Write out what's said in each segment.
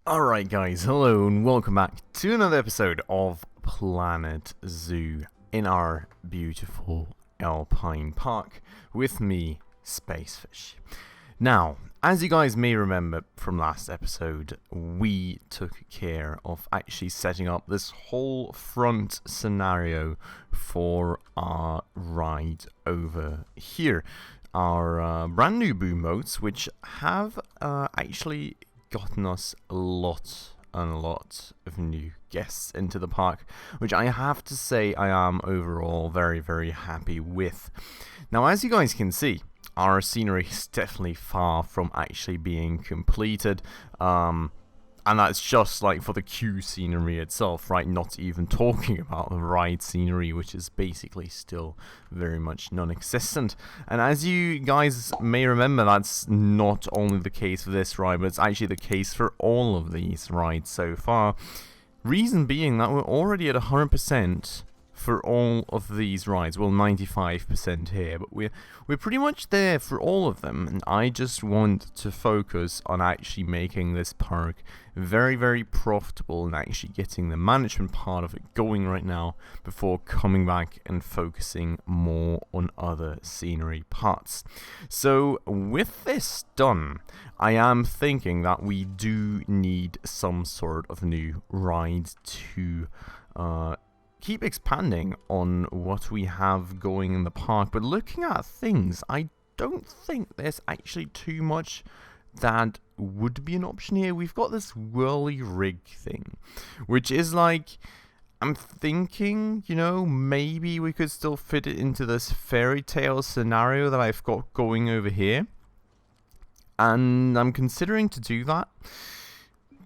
Alright guys, hello and welcome back to another episode of Planet Zoo in our beautiful Alpine Park with me, Spacefish. Now, as you guys may remember from last episode, we took care of actually setting up this whole front scenario for our ride over here. Our brand new boom boats, which have actually gotten us a lot of new guests into the park, which I have to say I am overall very happy with. Now, as you guys can see, our scenery is definitely far from actually being completed, and that's just like for the queue scenery itself, right? Not even talking about the ride scenery, which is basically still very much non-existent. And as you guys may remember, that's not only the case for this ride, but it's actually the case for all of these rides so far. Reason being that we're already at 100% for all of these rides. Well, 95% here, but we're pretty much there for all of them, and I just want to focus on actually making this park very profitable and actually getting the management part of it going right now before coming back and focusing more on other scenery parts. So with this done, I am thinking that we do need some sort of new ride to keep expanding on what we have going in the park. But looking at things, I don't think there's actually too much that would be an option here. We've got this whirly rig thing, which is like, I'm thinking, you know, maybe we could still fit it into this fairy tale scenario that I've got going over here, and I'm considering to do that.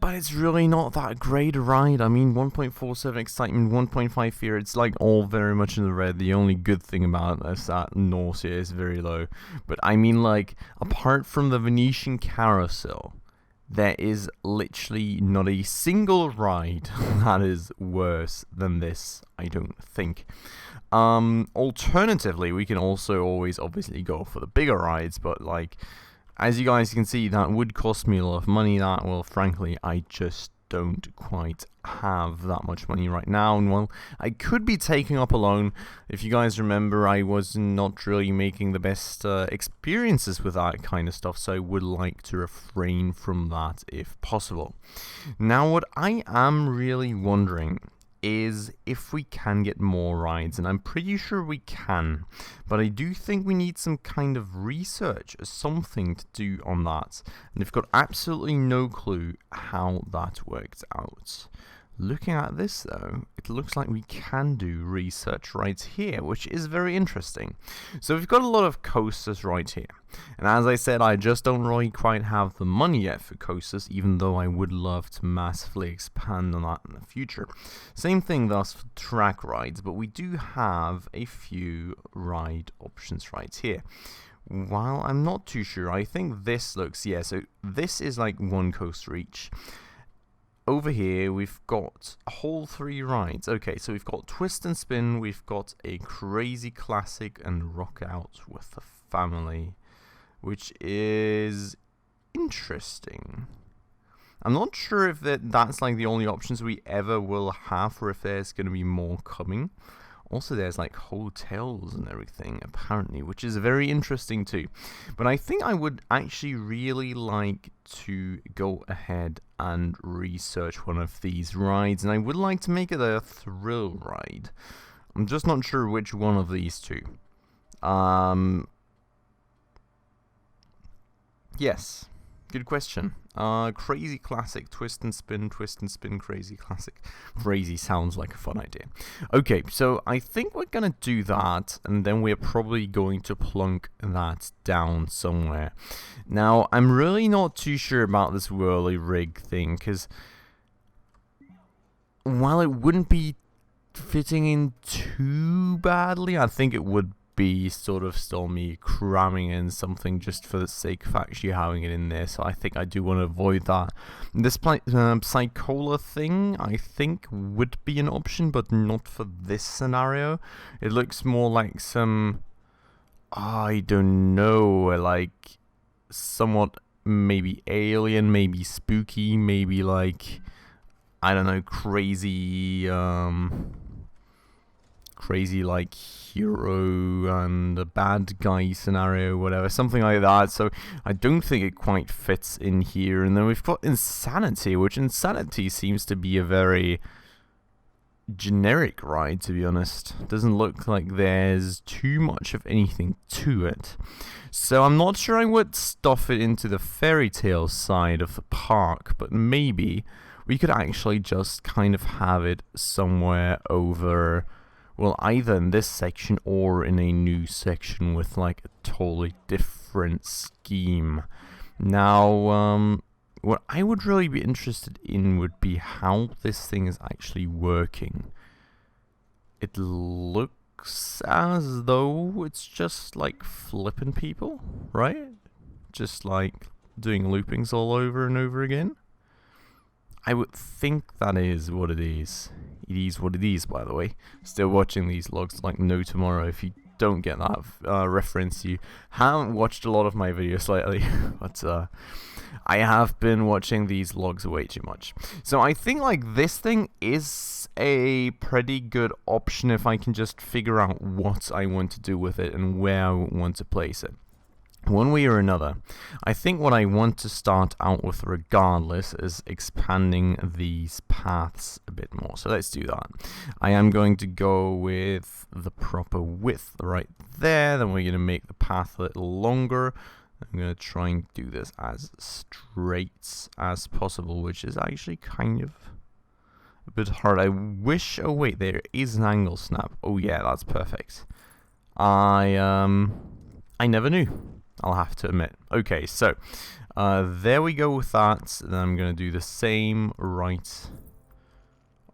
But it's really not that great a ride. I mean, 1.47 excitement, 1.5 fear, it's like all very much in the red. The only good thing about it is that nausea is very low. But I mean, like, apart from the Venetian Carousel, there is literally not a single ride that is worse than this, I don't think. Alternatively, we can also always obviously go for the bigger rides, but like, as you guys can see, that would cost me a lot of money. That, well, frankly, I just don't quite have that much money right now. And, well, I could be taking up a loan. If you guys remember, I was not really making the best experiences with that kind of stuff, so I would like to refrain from that if possible. Now, what I am really wondering is if we can get more rides, and I'm pretty sure we can, but I do think we need some kind of research or something to do on that, and I've got absolutely no clue how that worked out. Looking at this though, it looks like we can do research right here, which is very interesting. So we've got a lot of coasters right here, and as I said, I just don't really quite have the money yet for coasters, even though I would love to massively expand on that in the future. Same thing thus for track rides, but we do have a few ride options right here. While I'm not too sure, I think this looks, yeah, so this is like one coaster each. Over here, we've got a whole 3 rides. Okay, so we've got Twist and Spin, we've got a Crazy Classic, and Rock Out with the Family, which is interesting. I'm not sure if that's like the only options we ever will have, or if there's going to be more coming. Also, there's like hotels and everything, apparently, which is very interesting too. But I think I would actually really like to go ahead and research one of these rides, and I would like to make it a thrill ride. I'm just not sure which one of these two. Yes. Good question. Crazy Classic, Twist and Spin, Crazy Classic. Crazy sounds like a fun idea. Okay, so I think we're gonna do that, and then we're probably going to plunk that down somewhere. Now, I'm really not too sure about this whirly rig thing, because while it wouldn't be fitting in too badly, I think it would be sort of still me cramming in something just for the sake of actually having it in there, so I think I do want to avoid that. This Psychola thing, I think, would be an option, but not for this scenario. It looks more like some, I don't know, like somewhat maybe alien, maybe spooky, maybe like, I don't know, crazy like hero and a bad guy scenario, whatever, something like that. So I don't think it quite fits in here. And then we've got Insanity, which Insanity seems to be a very generic ride, to be honest. Doesn't look like there's too much of anything to it. So I'm not sure I would stuff it into the fairy tale side of the park, but maybe we could actually just kind of have it somewhere over, well, either in this section or in a new section with like a totally different scheme. Now, what I would really be interested in would be how this thing is actually working. It looks as though it's just like flipping people, right? Just like doing loopings all over and over again. I would think that is what it is. It is what it is, by the way. Still watching these logs like no tomorrow. If you don't get that reference, you haven't watched a lot of my videos lately. But I have been watching these logs way too much. So I think like this thing is a pretty good option if I can just figure out what I want to do with it and where I want to place it. One way or another, I think what I want to start out with regardless is expanding these paths a bit more. So let's do that. I am going to go with the proper width right there. Then we're going to make the path a little longer. I'm going to try and do this as straight as possible, which is actually kind of a bit hard. I wish... Oh wait, there is an angle snap. Oh yeah, that's perfect. I never knew, I'll have to admit. Okay, so there we go with that. Then I'm going to do the same right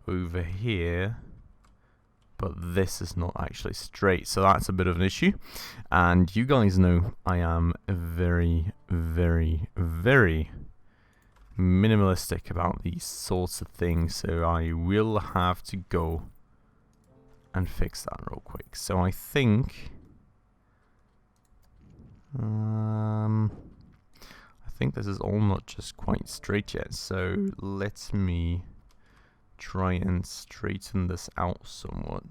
over here. But this is not actually straight, so that's a bit of an issue. And you guys know I am very, very, very minimalistic about these sorts of things. So I will have to go and fix that real quick. So I think... I think this is all not just quite straight yet, so let me try and straighten this out somewhat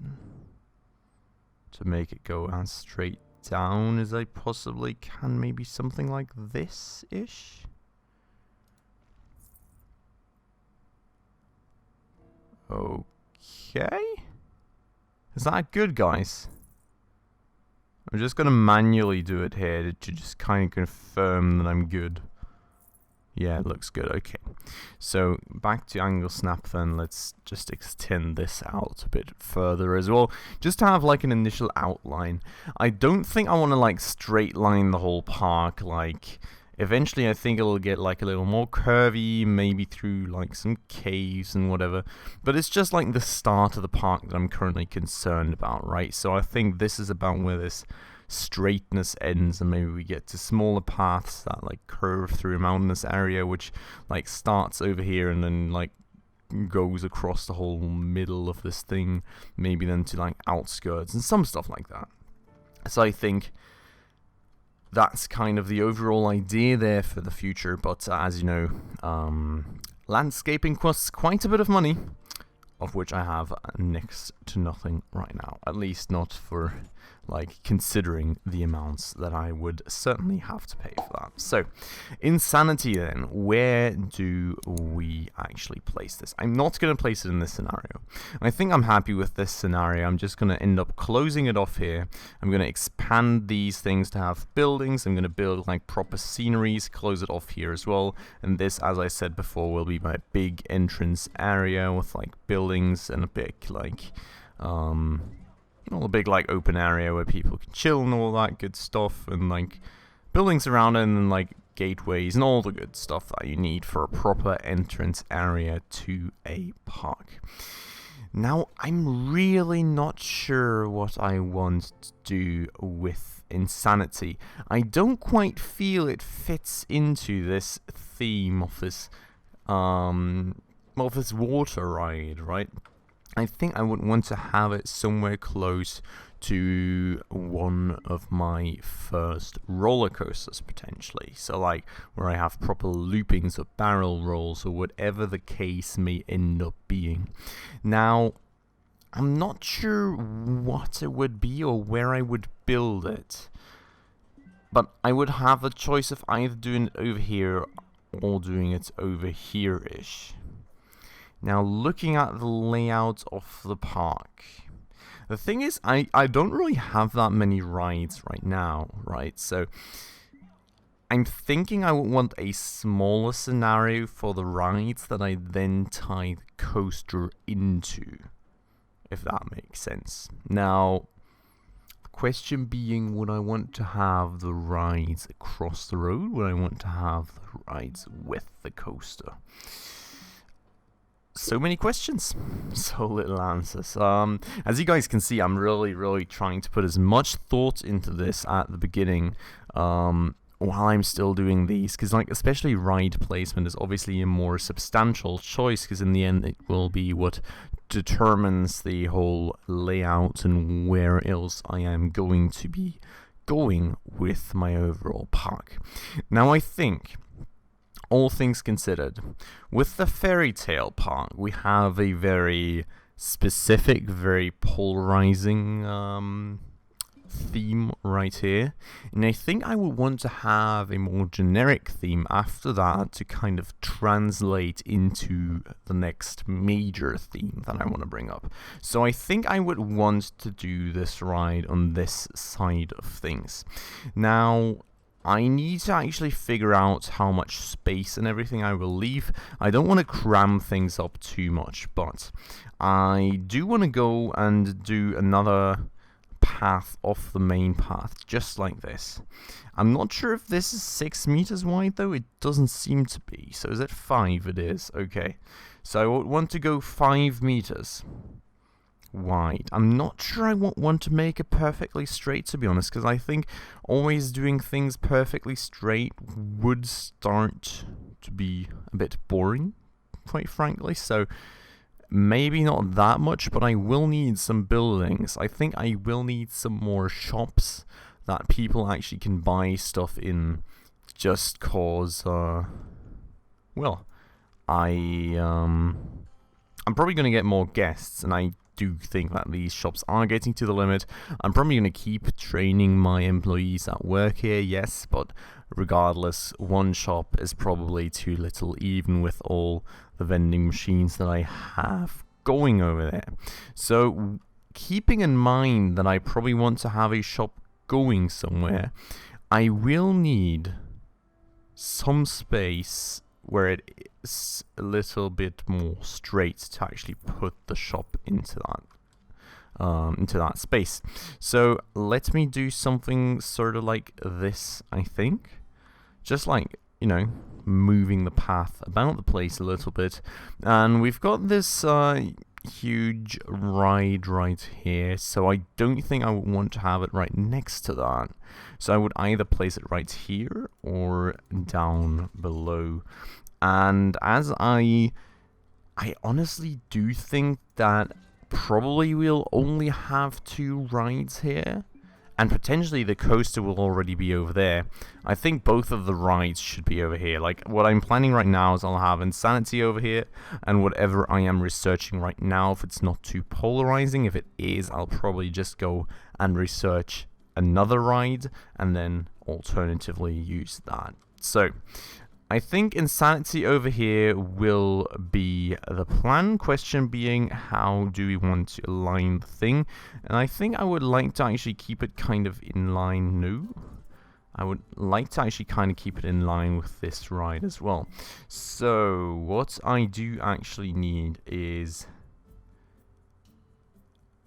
to make it go as straight down as I possibly can. Maybe something like this-ish. Okay. Is that good, guys? I'm just going to manually do it here to just kind of confirm that I'm good. Yeah, it looks good. Okay. So back to angle snap then. Let's just extend this out a bit further as well. Just to have like an initial outline. I don't think I want to like straight line the whole park. Like eventually I think it'll get like a little more curvy, maybe through like some caves and whatever. But it's just like the start of the park that I'm currently concerned about, right? So I think this is about where this straightness ends, and maybe we get to smaller paths that like curve through a mountainous area, which like starts over here and then like goes across the whole middle of this thing, maybe then to like outskirts and some stuff like that. So I think that's kind of the overall idea there for the future. But as you know, landscaping costs quite a bit of money, of which I have next to nothing right now, at least not for like considering the amounts that I would certainly have to pay for that. So Insanity then, where do we actually place this? I'm not going to place it in this scenario. I think I'm happy with this scenario. I'm just going to end up closing it off here. I'm going to expand these things to have buildings. I'm going to build like proper sceneries, close it off here as well. And this, as I said before, will be my big entrance area with like buildings and a big like a big like open area where people can chill and all that good stuff, and like buildings around it, and then like gateways and all the good stuff that you need for a proper entrance area to a park. Now I'm really not sure what I want to do with Insanity. I don't quite feel it fits into this theme of this water ride, right? I think I would want to have it somewhere close to one of my first roller coasters potentially. So like where I have proper loopings or barrel rolls or whatever the case may end up being. Now, I'm not sure what it would be or where I would build it, but I would have the choice of either doing it over here or doing it over here-ish. Now, looking at the layout of the park, the thing is, I don't really have that many rides right now, right? So, I'm thinking I would want a smaller scenario for the rides that I then tie the coaster into, if that makes sense. Now, the question being, would I want to have the rides across the road? Would I want to have the rides with the coaster? So many questions, so little answers. As you guys can see, I'm really trying to put as much thought into this at the beginning, while I'm still doing these, because like especially ride placement is obviously a more substantial choice, because in the end it will be what determines the whole layout and where else I am going to be going with my overall park. Now I think, all things considered, with the fairy tale park, we have a very specific, very polarizing theme right here, and I think I would want to have a more generic theme after that to kind of translate into the next major theme that I want to bring up. So I think I would want to do this ride on this side of things. Now, I need to actually figure out how much space and everything I will leave. I don't want to cram things up too much, but I do want to go and do another path off the main path, just like this. I'm not sure if this is 6 meters wide though, it doesn't seem to be. So is it 5? It is, okay. So I would want to go 5 meters wide. I'm not sure I want to make it perfectly straight, to be honest, because I think always doing things perfectly straight would start to be a bit boring, quite frankly. So maybe not that much, but I will need some buildings. I think I will need some more shops that people actually can buy stuff in, just cause well, I'm probably going to get more guests, and I do think that these shops are getting to the limit. I'm probably going to keep training my employees at work here, yes, but regardless, one shop is probably too little, even with all the vending machines that I have going over there. So keeping in mind that I probably want to have a shop going somewhere, I will need some space where it is a little bit more straight to actually put the shop into that space. So let me do something sort of like this, I think. Just like, you know, moving the path about the place a little bit. And we've got this huge ride right here, so I don't think I would want to have it right next to that. So I would either place it right here or down below. And as I honestly do think that probably we'll only have 2 rides here, and potentially the coaster will already be over there. I think both of the rides should be over here. Like, what I'm planning right now is I'll have Insanity over here, and whatever I am researching right now, if it's not too polarizing, if it is, I'll probably just go and research another ride, and then alternatively use that. So I think Insanity over here will be the plan. Question being, how do we want to align the thing? And I think I would like to actually keep it kind of in line. No, I would like to actually kind of keep it in line with this ride as well. So what I do actually need is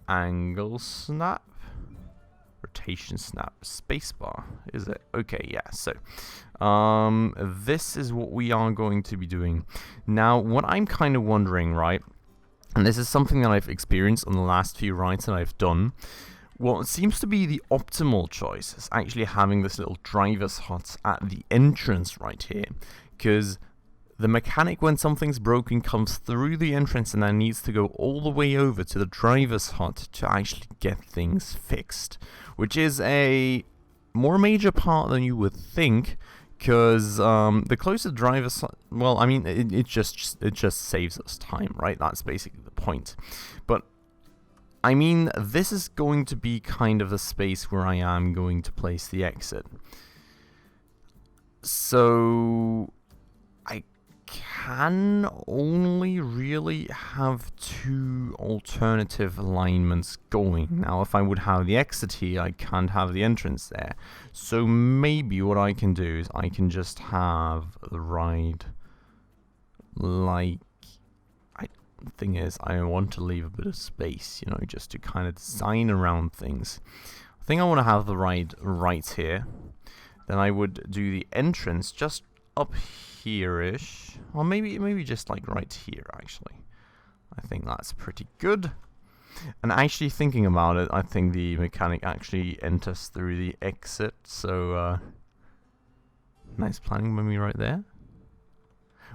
angle snap, rotation snap, spacebar, is it? Okay, yeah, so this is what we are going to be doing. Now, what I'm kind of wondering, right, and this is something that I've experienced on the last few rides that I've done, what seems to be the optimal choice is actually having this little driver's hut at the entrance right here, because the mechanic, when something's broken, comes through the entrance and then needs to go all the way over to the driver's hut to actually get things fixed, which is a more major part than you would think, because the closer driver's hut, well, I mean, it just saves us time, right? That's basically the point. But I mean, this is going to be kind of a space where I am going to place the exit. So I can only really have 2 alternative alignments going. Now, if I would have the exit here, I can't have the entrance there. So maybe what I can do is I can just have the ride like... The thing is, I want to leave a bit of space, you know, just to kind of design around things. I think I want to have the ride right here. Then I would do the entrance just up here-ish. Or maybe just like right here, actually. I think that's pretty good. And actually thinking about it, I think the mechanic actually enters through the exit. So, nice planning by me right there.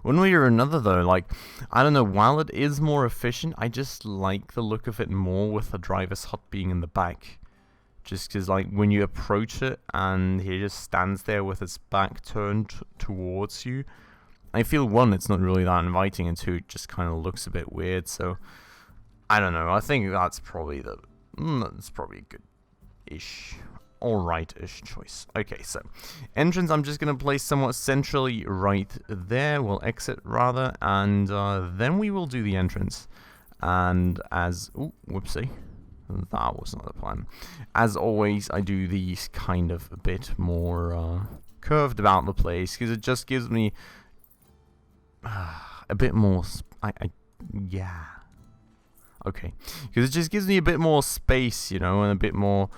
One way or another, though, like, I don't know, while it is more efficient, I just like the look of it more with the driver's hut being in the back. Just because, like, when you approach it and he just stands there with his back turned towards you, I feel, 1, it's not really that inviting, and 2, it just kind of looks a bit weird, so, I don't know, I think that's probably that's probably a good-ish, alright-ish choice. Okay, so, entrance I'm just going to place somewhat centrally right there, we'll exit rather, and then we will do the entrance. And as, ooh, whoopsie, that was not the plan. As always, I do these kind of a bit more curved about the place, because it just gives me a bit more, yeah. Okay, because it just gives me a bit more space, you know, and a bit more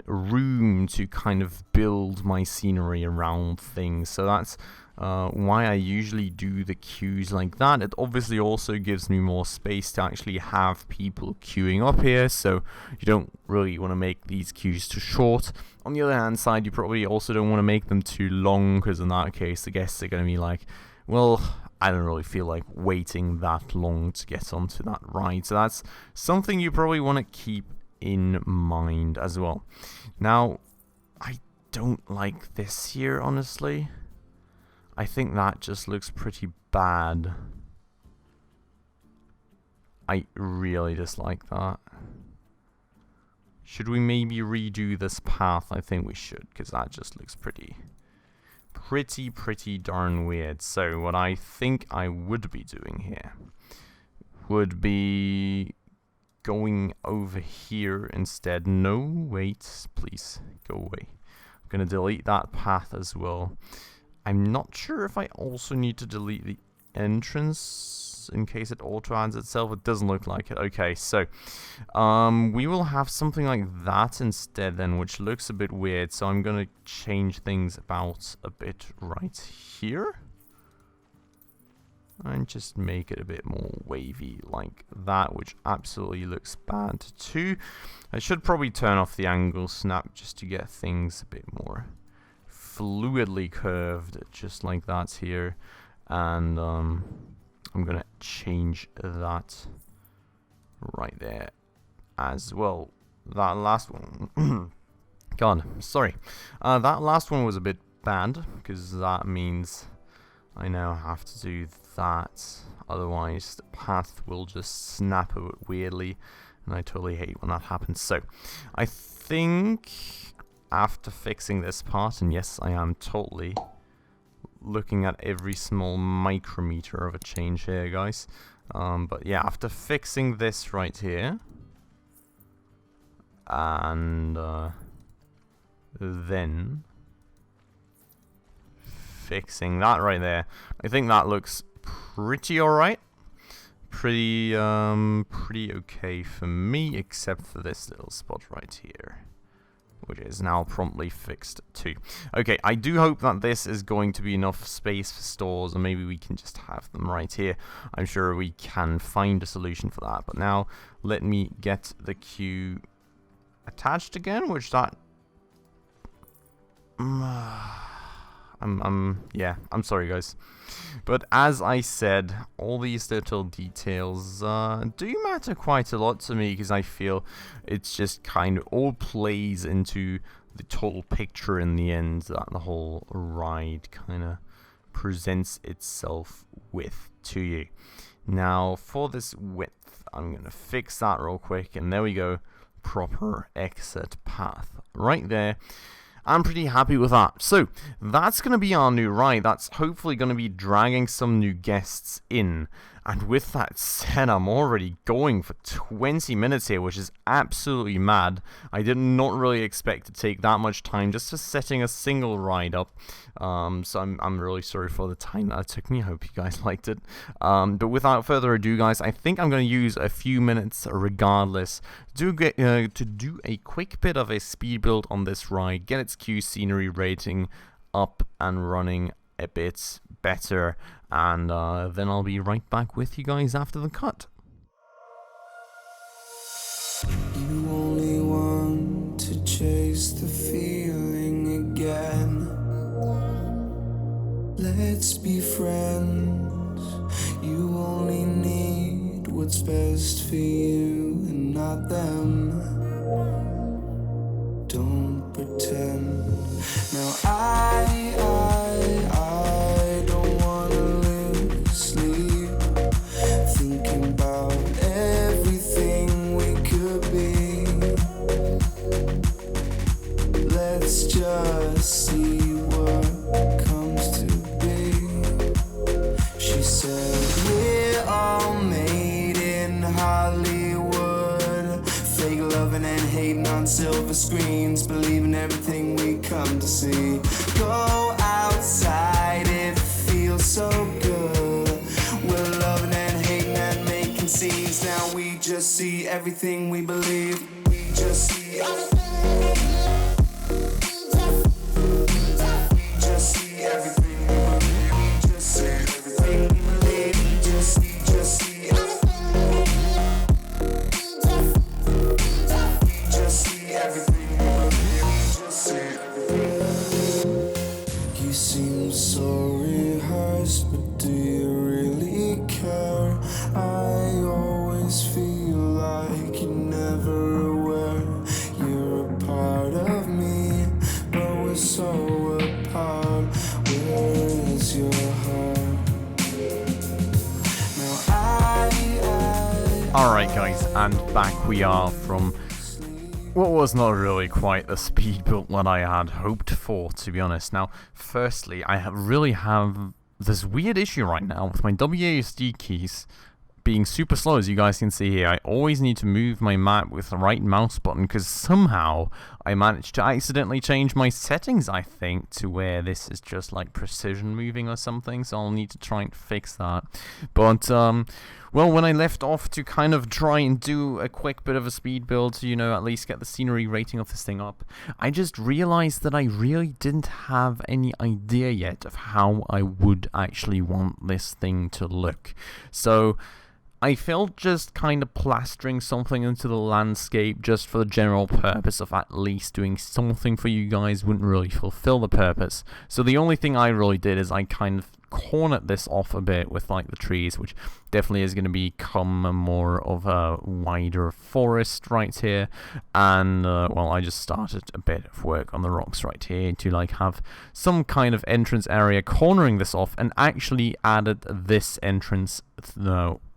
room to kind of build my scenery around things. So that's why I usually do the queues like that. It obviously also gives me more space to actually have people queuing up here, so you don't really want to make these queues too short. On the other hand side, you probably also don't want to make them too long, because in that case the guests are going to be like, well, I don't really feel like waiting that long to get onto that ride. So that's something you probably want to keep in mind as well. Now, I don't like this here, honestly. I think that just looks pretty bad. I really dislike that. Should we maybe redo this path? I think we should, because that just looks pretty darn weird. So what I think I would be doing here would be going over here instead. No, wait, please go away. I'm gonna delete that path as well. I'm not sure if I also need to delete the entrance in case it auto adds itself. It doesn't look like it. Okay, so we will have something like that instead then, which looks a bit weird. So I'm gonna change things about a bit right here and just make it a bit more wavy like that, which absolutely looks bad too. I should probably turn off the angle snap just to get things a bit more fluidly curved, just like that here. And I'm gonna change that right there as well. That last one, God, sorry, that last one was a bit bad, because that means I now have to do that, otherwise the path will just snap a bit weirdly, and I totally hate when that happens. So I think after fixing this part, and yes, I am totally looking at every small micrometer of a change here, guys, but yeah, after fixing this right here, and then fixing that right there, I think that looks pretty alright. Pretty okay for me, except for this little spot right here, which is now promptly fixed too. Okay, I do hope that this is going to be enough space for stores, or maybe we can just have them right here. I'm sure we can find a solution for that. But now, let me get the queue attached again, which that... I'm sorry, guys. But as I said, all these little details do matter quite a lot to me, because I feel it's just kind of all plays into the total picture in the end that the whole ride kind of presents itself with to you. Now, for this width, I'm going to fix that real quick, and there we go. Proper exit path right there. I'm pretty happy with that. So that's going to be our new ride. That's hopefully going to be dragging some new guests in. And with that said, I'm already going for 20 minutes here, which is absolutely mad. I did not really expect to take that much time just for setting a single ride up. So I'm really sorry for the time that it took me. I hope you guys liked it. But without further ado, guys, I think I'm going to use a few minutes regardless to do a quick bit of a speed build on this ride, get its Q scenery rating up and running a bit better, and then I'll be right back with you guys after the cut. You only want to chase the feeling again. Let's be friends. You only need what's best for you and not them. Don't pretend. Now I don't wanna lose sleep, thinking about everything we could be. Let's just see what comes to be. She said we're all made in Hollywood, fake loving and hating on silver screens, believing everything we come to see. Go outside, it feels so good. We're loving and hating and making scenes. Now we just see everything we believe. We just see everything. We just see everything we believe. We just see everything we believe. We just see everything. We just see everything we believe. We just see everything. You seem so rehearsed, but do you really care? I always feel like you're never aware. You're a part of me, but we're so apart. Where is your heart? Now Alright guys, and back we are from what was not really quite the speed build that I had hoped for, to be honest. Now, firstly, I really have this weird issue right now with my WASD keys being super slow, as you guys can see here. I always need to move my map with the right mouse button, because somehow I managed to accidentally change my settings, I think, to where this is just like precision moving or something, so I'll need to try and fix that. But, well, when I left off to kind of try and do a quick bit of a speed build to, you know, at least get the scenery rating of this thing up, I just realized that I really didn't have any idea yet of how I would actually want this thing to look. So I felt just kind of plastering something into the landscape just for the general purpose of at least doing something for you guys wouldn't really fulfill the purpose. So the only thing I really did is I kind of cornered this off a bit with like the trees, which definitely is going to become more of a wider forest right here. And well, I just started a bit of work on the rocks right here to like have some kind of entrance area, cornering this off, and actually added this entrance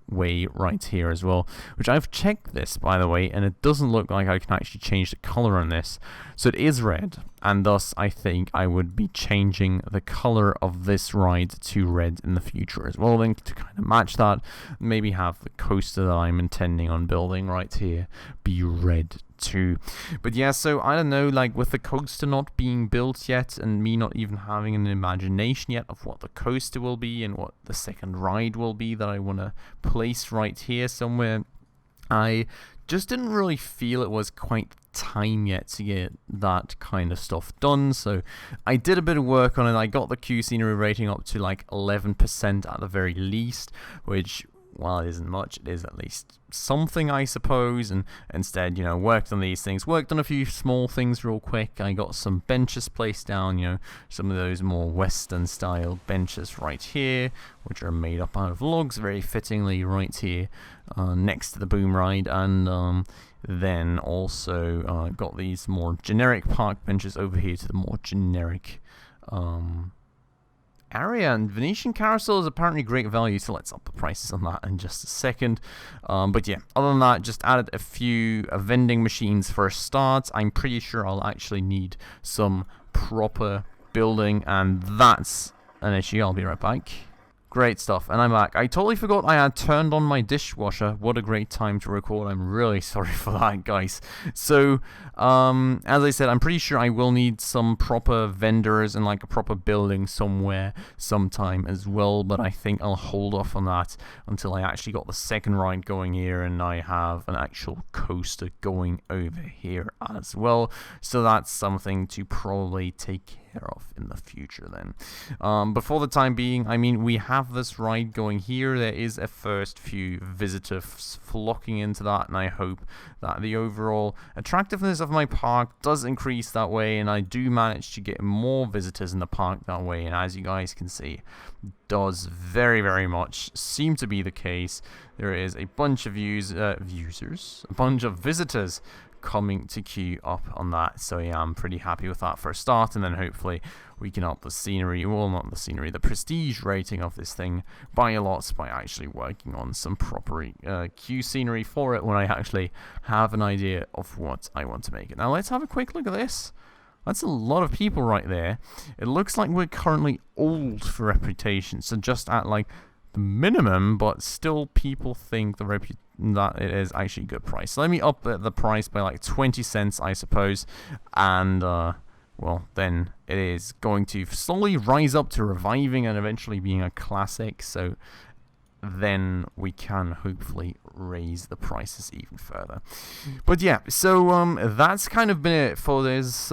way right here as well, which I've checked this, by the way, and it doesn't look like I can actually change the color on this. So it is red, and thus I think I would be changing the color of this ride to red in the future as well, then to kind of match that. Maybe have the coaster that I'm intending on building right here be red too. But yeah, so I don't know, like with the coaster not being built yet and me not even having an imagination yet of what the coaster will be and what the second ride will be that I want to place right here somewhere, I just didn't really feel it was quite time yet to get that kind of stuff done. So I did a bit of work on it. I got the Q scenery rating up to like 11% at the very least, which while it isn't much, it is at least something, I suppose. And instead, worked on these things, worked on a few small things real quick. I got some benches placed down, some of those more Western style benches right here, which are made up out of logs, very fittingly right here next to the boom ride. And then also got these more generic park benches over here to the more generic area. And Venetian Carousel is apparently great value, so let's up the prices on that in just a second. But yeah, other than that, just added a few vending machines for a start. I'm pretty sure I'll actually need some proper building, and that's an issue. I'll be right back. Great stuff, and I'm back. I totally forgot I had turned on my dishwasher. What a great time to record. I'm really sorry for that, guys. So, as I said, I'm pretty sure I will need some proper vendors and like a proper building somewhere sometime as well, but I think I'll hold off on that until I actually got the second ride going here and I have an actual coaster going over here as well. So that's something to probably take care of in the future then. But for the time being, I mean, we have this ride going here. There is a first few visitors flocking into that, and I hope that the overall attractiveness of my park does increase that way, and I do manage to get more visitors in the park that way. And as you guys can see, does very, very much seem to be the case. There is a bunch of a bunch of visitors coming to queue up on that, so yeah, I'm pretty happy with that for a start. And then hopefully we can up the scenery, well, not the scenery, the prestige rating of this thing by a lot by actually working on some proper queue scenery for it when I actually have an idea of what I want to make it. Now let's have a quick look at this. That's a lot of people right there. It looks like we're currently old for reputation, so just at like the minimum, but still people think that it is actually a good price. So let me up the price by like 20 cents, I suppose, and well, then it is going to slowly rise up to reviving and eventually being a classic. So then we can hopefully raise the prices even further. But yeah, so that's kind of been it for this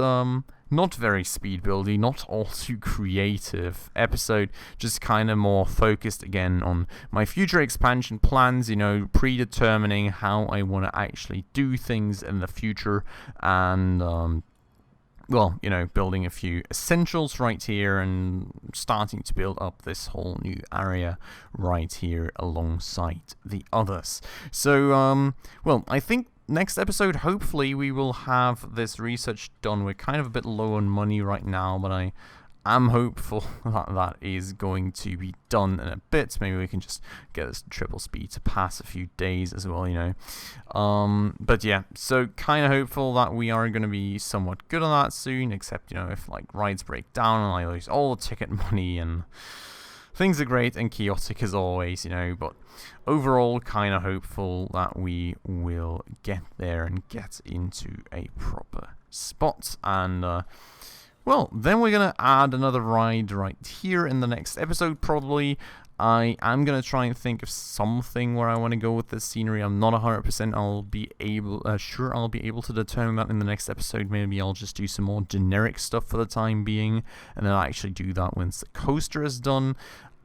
not very speed buildy, not all too creative episode, just kind of more focused again on my future expansion plans, predetermining how I want to actually do things in the future, and well, building a few essentials right here and starting to build up this whole new area right here alongside the others. So, well, I think next episode, hopefully, we will have this research done. We're kind of a bit low on money right now, but I am hopeful that that is going to be done in a bit. Maybe we can just get this triple speed to pass a few days as well, But yeah, so kind of hopeful that we are going to be somewhat good on that soon, except, if like rides break down and I lose all the ticket money and things are great and chaotic as always, but overall kind of hopeful that we will get there and get into a proper spot. And well, then we're going to add another ride right here in the next episode probably. I am going to try and think of something where I want to go with this scenery. I'm not 100% sure I'll be able to determine that in the next episode. Maybe I'll just do some more generic stuff for the time being, and then I'll actually do that once the coaster is done.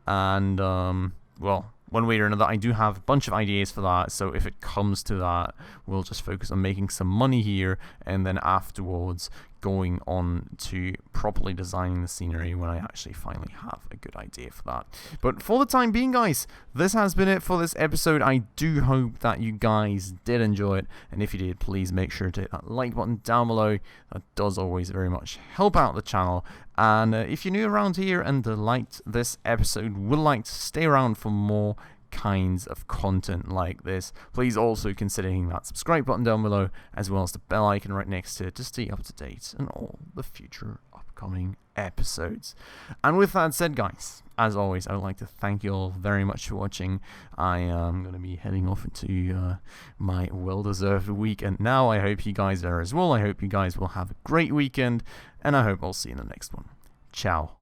And, well, one way or another, I do have a bunch of ideas for that, so if it comes to that, we'll just focus on making some money here, and then afterwards going on to properly designing the scenery when I actually finally have a good idea for that. But for the time being, guys, this has been it for this episode. I do hope that you guys did enjoy it, and if you did, please make sure to hit that like button down below. That does always very much help out the channel. And if you're new around here and liked this episode, would like to stay around for more kinds of content like this, please also consider hitting that subscribe button down below, as well as the bell icon right next to it to stay up to date on all the future upcoming episodes. And with that said, guys, as always, I would like to thank you all very much for watching. I am going to be heading off into my well-deserved weekend now. I hope you guys are as well. I hope you guys will have a great weekend, and I hope I'll see you in the next one. Ciao.